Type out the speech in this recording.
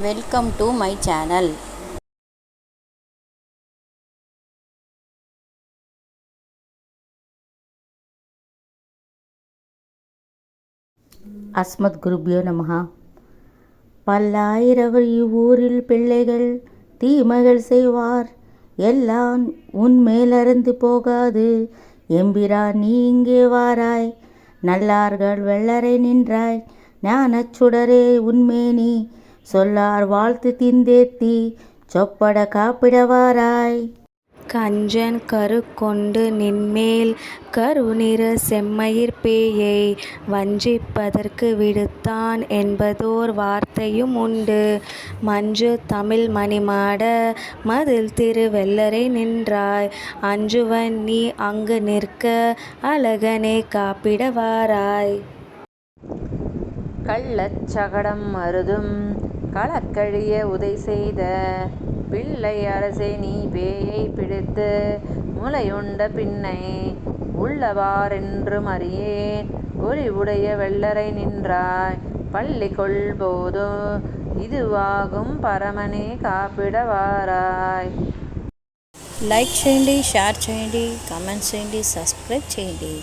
Welcome to my channel. அஸ்மத் குருபியோ நமஹா. பல்லாயிரவர் இவ்வூரில் பிள்ளைகள் தீமைகள் செய்வார், எல்லாம் உன்மேலறந்து போகாது. எம்பிரான் நீ இங்கே வாராய், நல்லார்கள் வெள்ளரை நின்றாய். ஞானச் சுடரே உன்மேனி, சொல்லார் வாழ்த்து திந்தேத்தி. சொப்பட காப்பிட வாராய். கஞ்சன் கருக்கொண்டு நின்மேல் கருநிற செம்மயிர் பேயை வஞ்சிப்பதற்கு விடுத்தான் என்பதோர் வார்த்தையும் உண்டு. மஞ்சு தமிழ் மணிமாட மதில் திரு வெள்ளரை நின்றாய். அஞ்சுவன் நீ அங்கு நிற்க, அழகனே காப்பிட வாராய். கள்ளச் சகடம் மருதும் களக்கழிய உதை செய்த பிள்ளை அரசே, நீ பேயை பிடித்து முலையுண்ட பின்னை உள்ளவாறென்றும் அறியேன். ஒளிவுடைய வெள்ளரை நின்றாய், பள்ளி கொள்போது இதுவாகும் పరమనే కాపిட వారాయ్. లైక్ చేయండి, షేర్ చేయండి, కామెంట్ చేయండి, సబ్స్క్రైబ్ చేయండి.